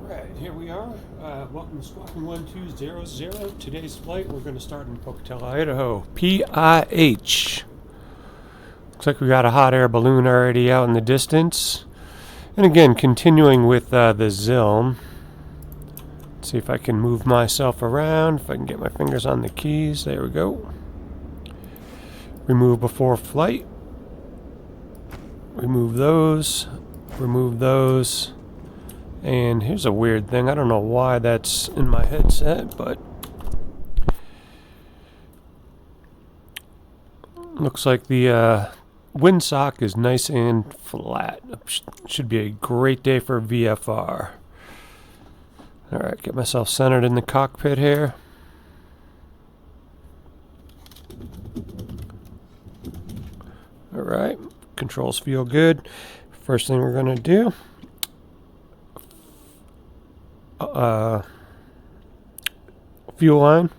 Alright, here we are. Welcome to Squawking 1200. Today's flight, we're going to start in Pocatello, Idaho. KPIH. Looks like we got a hot air balloon already out in the distance. And again, continuing with the Zilm. Let's see if I can move myself around, if I can get my fingers on the keys. There we go. Remove before flight. Remove those. Remove those. And here's a weird thing. I don't know why that's in my headset, but looks like the windsock is nice and flat. Should be a great day for VFR. Alright, get myself centered in the cockpit here. Alright, controls feel good. First thing we're going to do, fuel line,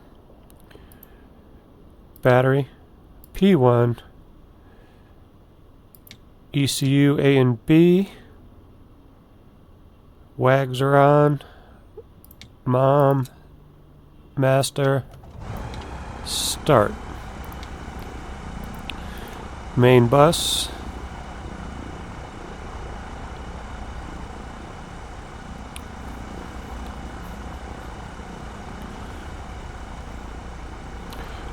battery, P1, ECU A and B, WAGs are on, mom, master, start. Main bus,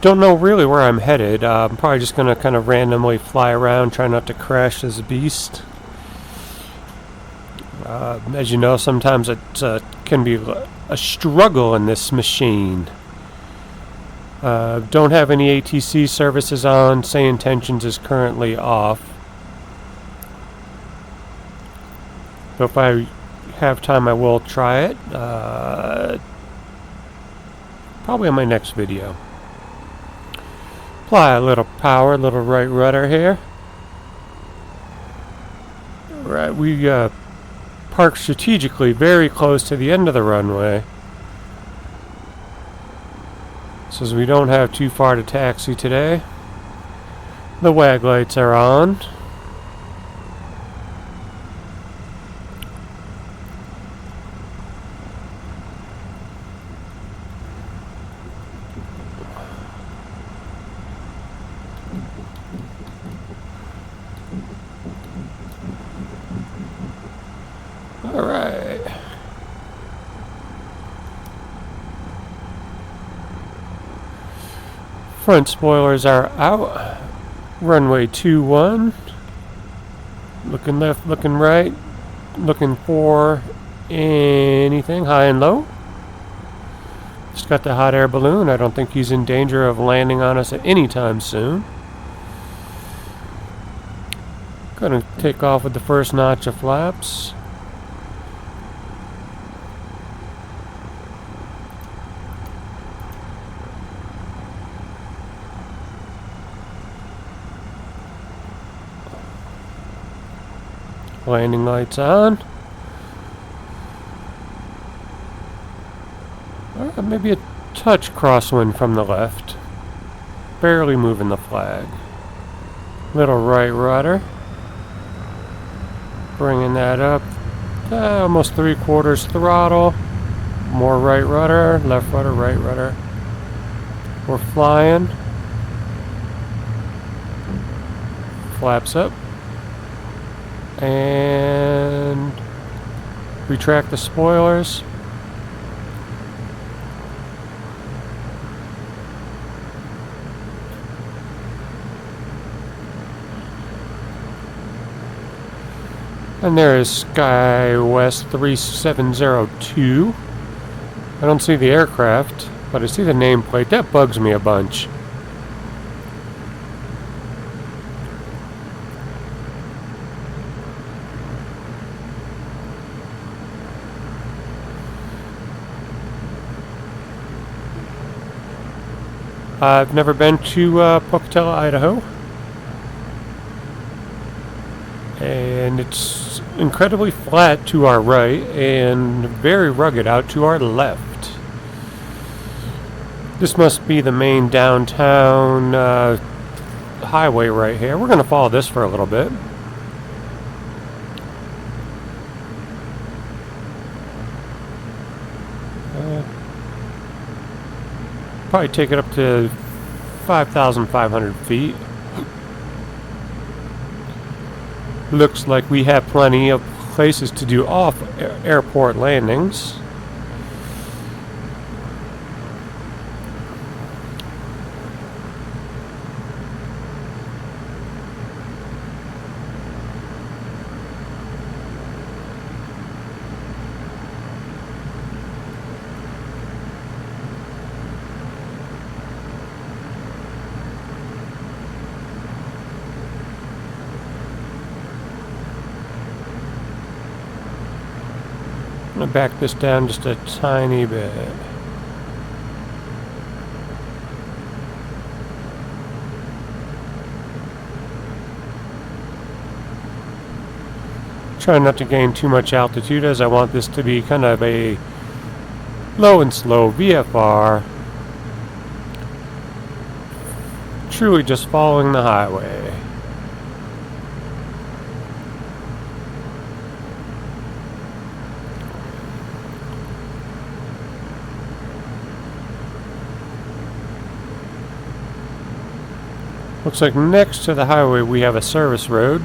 don't know really where I'm headed. I'm probably just going to kind of randomly fly around, try not to crash this beast. As you know, sometimes it can be a struggle in this machine. Don't have any ATC services on. Say intentions is currently off. But if I have time, I will try it. Probably on my next video. Apply a little power, a little right rudder here. Right, we parked strategically very close to the end of the runway, so as we don't have too far to taxi today. The WAG lights are on. Alright. Front spoilers are out. Runway 21. Looking left, looking right. Looking for anything high and low. Just got the hot air balloon. I don't think he's in danger of landing on us at any time soon. Gonna take off with the first notch of flaps. Landing lights on. Maybe a touch crosswind from the left. Barely moving the flag. Little right rudder. Bringing that up. Almost 3/4 throttle. More right rudder, left rudder, right rudder. We're flying. Flaps up. And retract the spoilers. And there is SkyWest 3702. I don't see the aircraft, but I see the nameplate. That bugs me a bunch. I've never been to Pocatello, Idaho. And it's incredibly flat to our right and very rugged out to our left. This must be the main downtown highway right here. We're going to follow this for a little bit. Probably take it up to 5,500 feet. Looks like we have plenty of places to do off airport landings. I'm going to back this down just a tiny bit. Try not to gain too much altitude, as I want this to be kind of a low and slow VFR. Truly just following the highway. Looks like next to the highway we have a service road.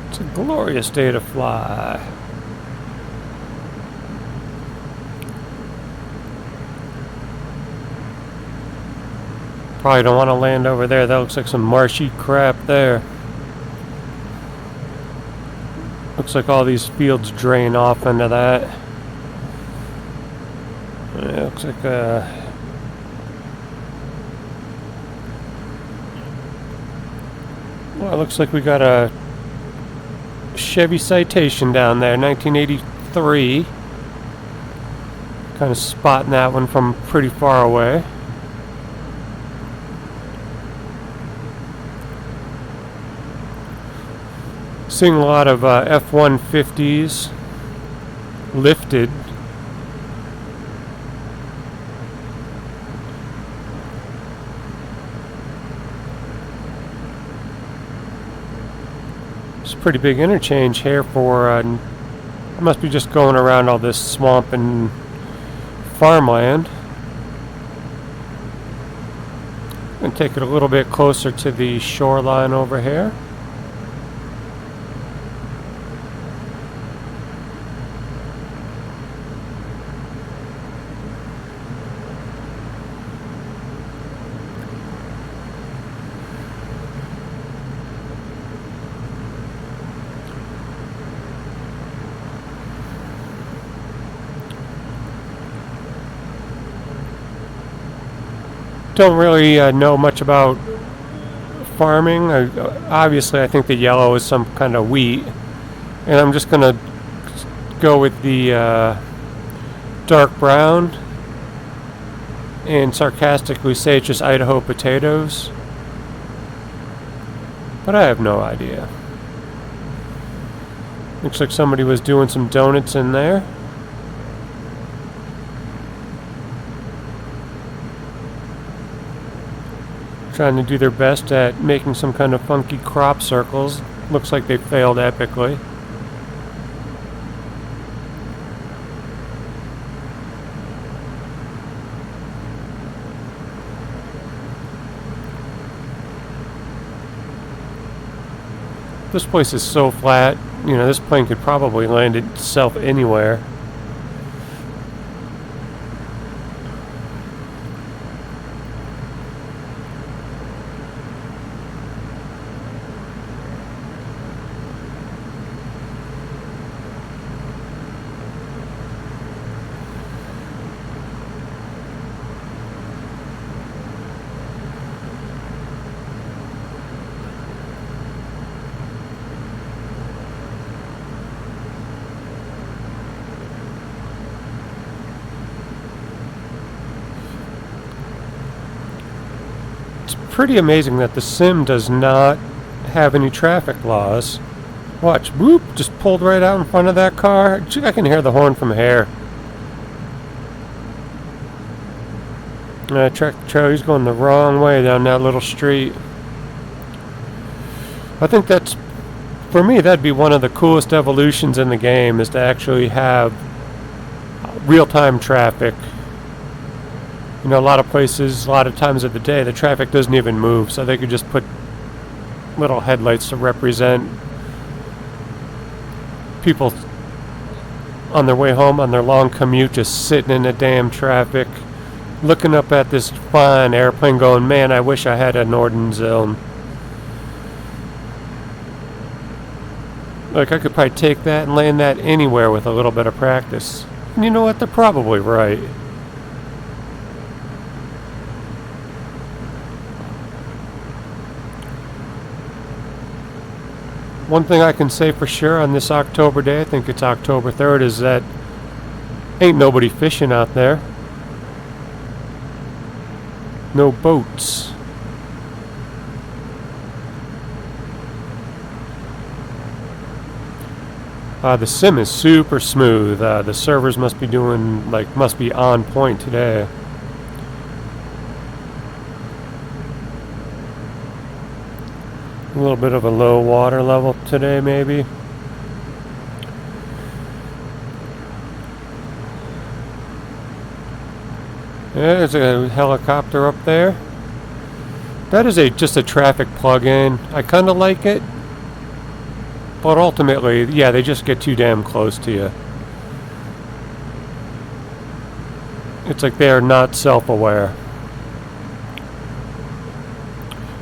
It's a glorious day to fly. Probably don't want to land over there. That looks like some marshy crap there. Looks like all these fields drain off into that. It looks like well, it looks like we got a Chevy Citation down there, 1983. Kind of spotting that one from pretty far away. Seeing a lot of F-150s lifted. It's a pretty big interchange here for, I must be just going around all this swamp and farmland. And take it a little bit closer to the shoreline over here. Don't really know much about farming. Obviously, I think the yellow is some kind of wheat, and I'm just gonna go with the dark brown and sarcastically say it's just Idaho potatoes, but I have no idea. Looks like somebody was doing some donuts in there. Trying to do their best at making some kind of funky crop circles. Looks like they failed epically. This place is so flat, you know, this plane could probably land itself anywhere. It's pretty amazing that the sim does not have any traffic laws. Watch, whoop, just pulled right out in front of that car. I can hear the horn from here. Tractor trailer, he's going the wrong way down that little street. I think that's, for me, that'd be one of the coolest evolutions in the game, is to actually have real-time traffic. You know, a lot of places, a lot of times of the day, the traffic doesn't even move, so they could just put little headlights to represent people on their way home, on their long commute, just sitting in the damn traffic, looking up at this fine airplane going, man, I wish I had a Northern Zone. Like, I could probably take that and land that anywhere with a little bit of practice. And you know what? They're probably right. One thing I can say for sure on this October day, I think it's October 3rd, is that ain't nobody fishing out there. No boats. The sim is super smooth. The servers must be must be on point today. A little bit of a low water level today, maybe. There's a helicopter up there. That is just a traffic plug-in. I kind of like it. But ultimately, yeah, they just get too damn close to you. It's like they're not self-aware.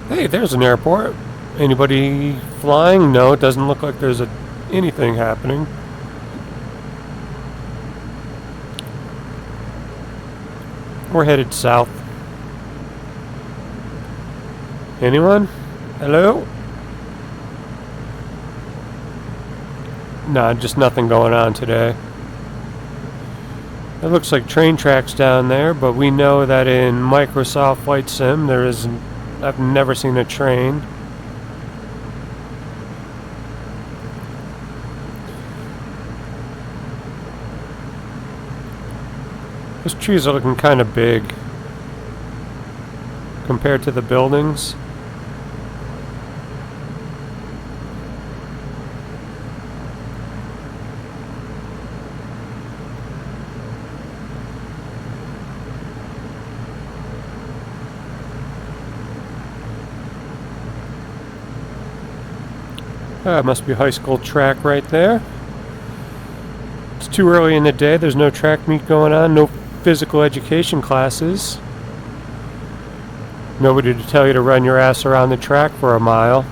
Hey, there's an airport. Anybody flying? No, it doesn't look like there's anything happening. We're headed south. Anyone? Hello? Nah, just nothing going on today. It looks like train tracks down there, but we know that in Microsoft Flight Sim I've never seen a train. Those trees are looking kind of big compared to the buildings. It must be a high school track right there. It's too early in the day. There's no track meet going on. No physical education classes. Nobody to tell you to run your ass around the track for a mile.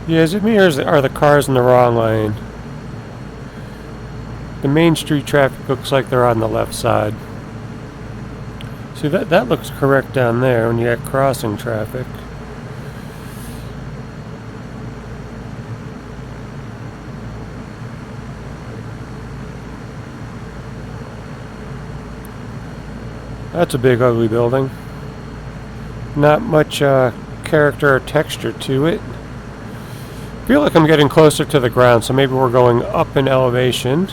Yeah, is it me or are the cars in the wrong lane? The main street traffic looks like they're on the left side. See, that looks correct down there when you got crossing traffic. That's a big ugly building. Not much character or texture to it. I feel like I'm getting closer to the ground, so maybe we're going up in elevation.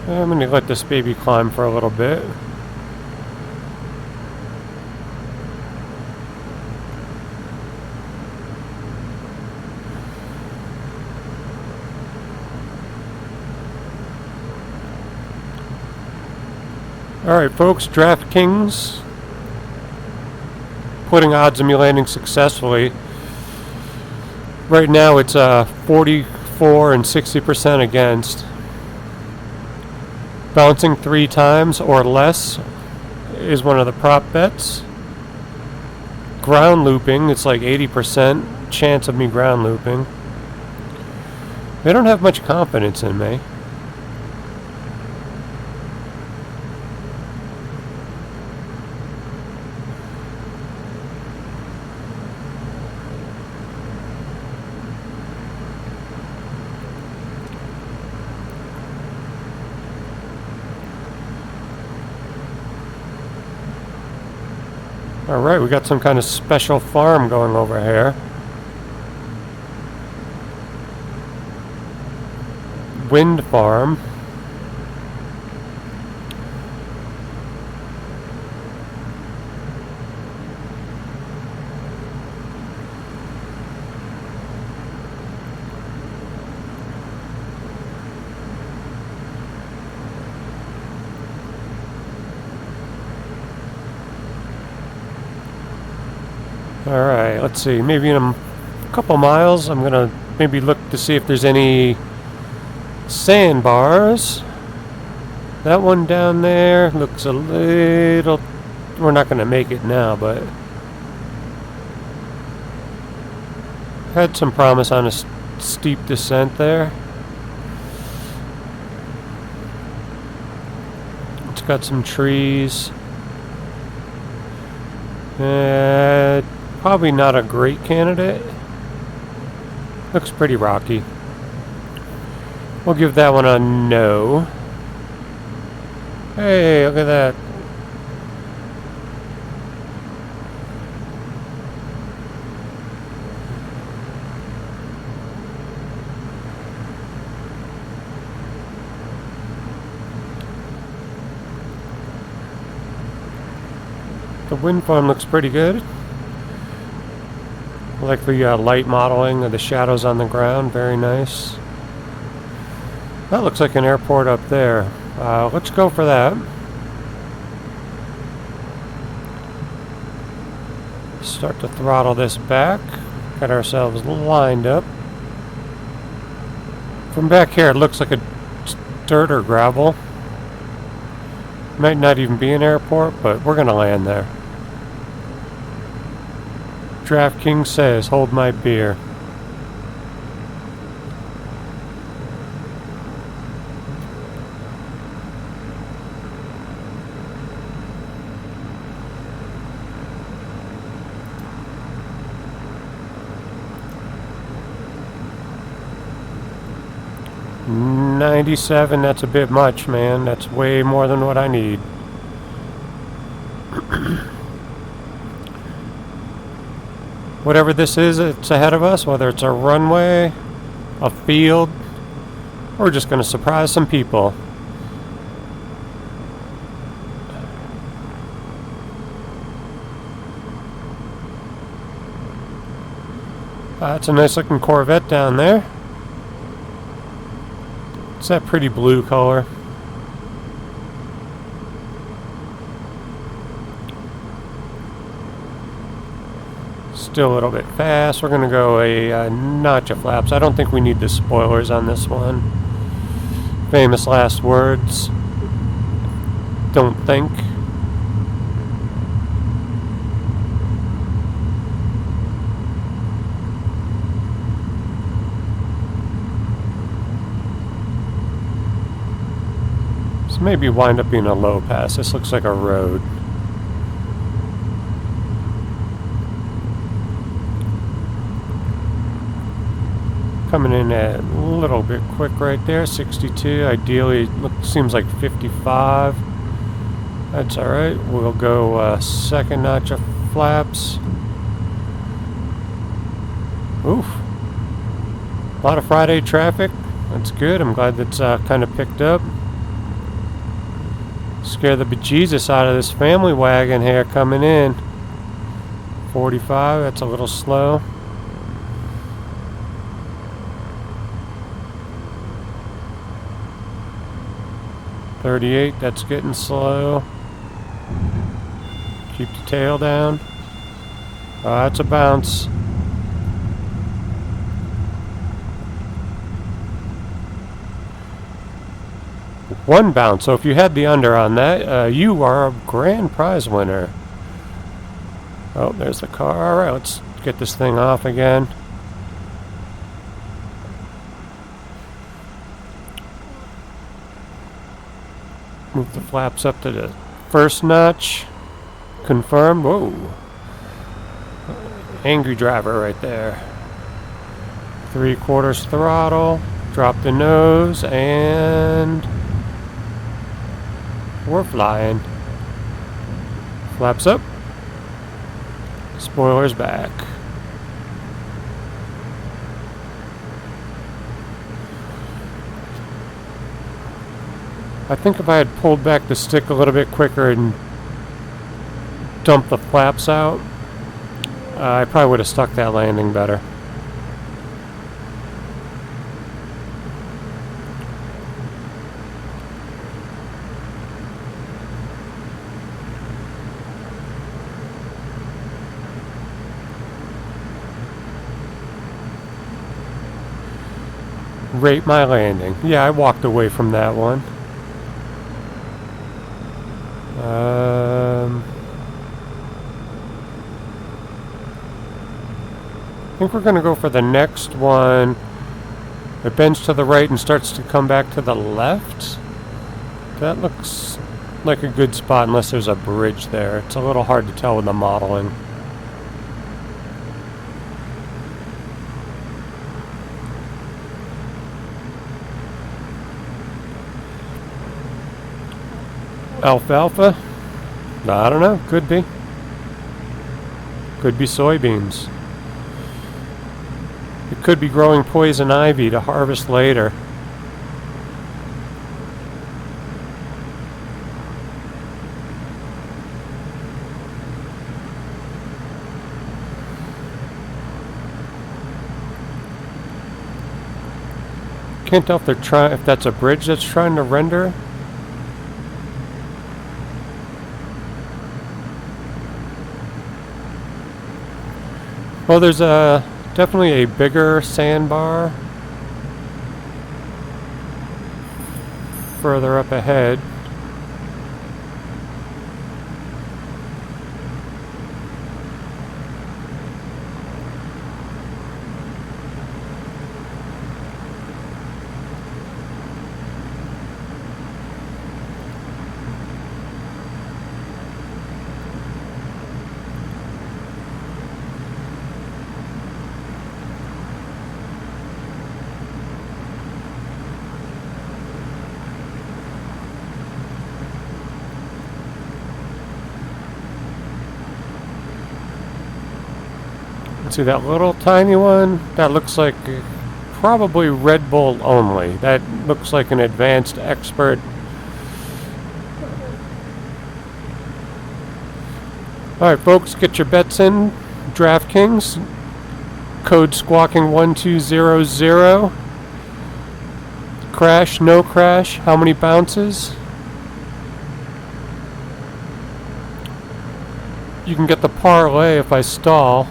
I'm going to let this baby climb for a little bit. Alright folks, DraftKings putting odds of me landing successfully. Right now it's 44 for and 60% against. Bouncing 3 times or less is one of the prop bets. Ground looping, it's like 80% chance of me ground looping. They don't have much confidence in me. Alright, we got some kind of special farm going over here. Wind farm. Alright, let's see. Maybe in a couple miles, I'm going to maybe look to see if there's any sandbars. That one down there looks a little... We're not going to make it now, but... had some promise on a steep descent there. It's got some trees. Probably not a great candidate. Looks pretty rocky. We'll give that one a no. Hey, look at that. The wind farm looks pretty good. I like the light modeling of the shadows on the ground. Very nice. That looks like an airport up there. Let's go for that. Start to throttle this back. Get ourselves lined up. From back here it looks like a dirt or gravel. Might not even be an airport, but we're going to land there. DraftKings says, hold my beer. $97, that's a bit much, man. That's way more than what I need. Whatever this is, it's ahead of us, whether it's a runway, a field, we're just going to surprise some people. That's a nice looking Corvette down there. It's that pretty blue color. Still a little bit fast. We're going to go a notch of flaps. I don't think we need the spoilers on this one. Famous last words. Don't think. This maybe wind up being a low pass. This looks like a road. Coming in at a little bit quick right there, 62. Ideally, seems like 55. That's all right. We'll go second notch of flaps. Oof. A lot of Friday traffic. That's good. I'm glad that's kind of picked up. Scare the bejesus out of this family wagon here coming in. 45. That's a little slow. 38, that's getting slow. Keep the tail down. That's a bounce. 1 bounce. So if you had the under on that, you are a grand prize winner. Oh, there's the car. All right, let's get this thing off again. Move the flaps up to the first notch. Confirm. Whoa. Angry driver right there. 3/4 throttle. Drop the nose and we're flying. Flaps up. Spoilers back. I think if I had pulled back the stick a little bit quicker and dumped the flaps out, I probably would have stuck that landing better. Rate my landing. Yeah, I walked away from that one. I think we're going to go for the next one. It bends to the right and starts to come back to the left. That looks like a good spot unless there's a bridge there. It's a little hard to tell with the modeling. Alfalfa? I don't know. Could be. Could be soybeans. It could be growing poison ivy to harvest later. Can't tell if they're trying. If that's a bridge that's trying to render. Well, there's definitely a bigger sandbar further up ahead. See that little tiny one? That looks like probably Red Bull only. That looks like an advanced expert. Alright folks, get your bets in. DraftKings. Code SquawkingIdaho. Crash, no crash. How many bounces? You can get the parlay if I stall.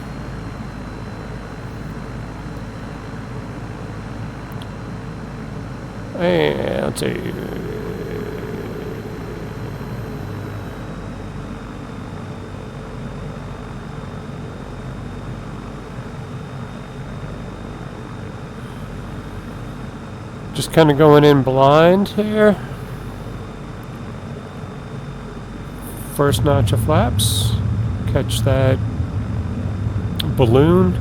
And let's see. Just kind of going in blind here. First notch of flaps. Catch that balloon.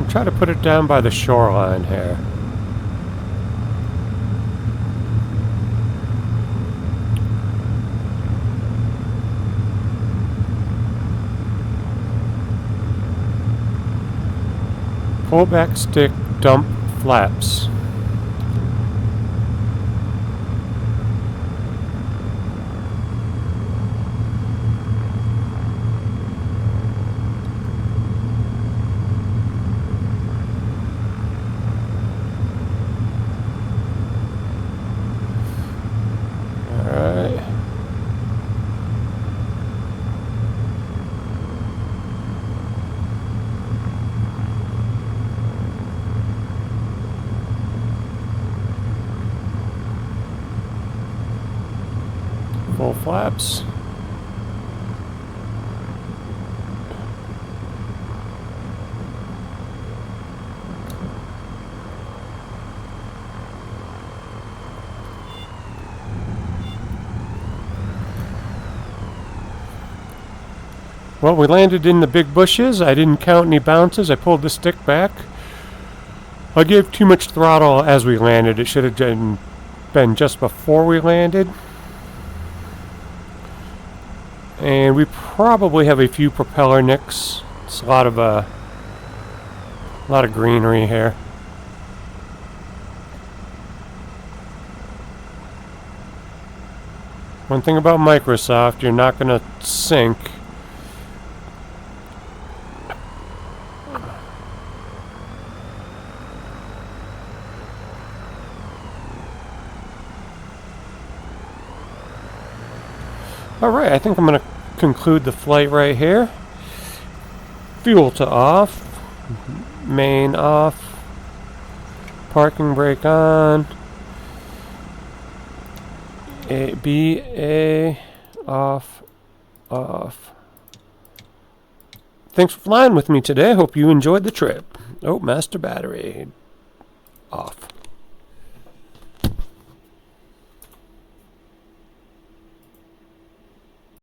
Try to put it down by the shoreline here. Pull back stick, dump flaps. Full flaps. Well, we landed in the big bushes. I didn't count any bounces. I pulled the stick back. I gave too much throttle as we landed. It should have been just before we landed. And we probably have a few propeller nicks. It's a lot of greenery here. One thing about Microsoft, you're not going to sync. Alright, I think I'm going to conclude the flight right here. Fuel to off. Main off. Parking brake on. A off. Thanks for flying with me today. Hope you enjoyed the trip. Oh, master battery off.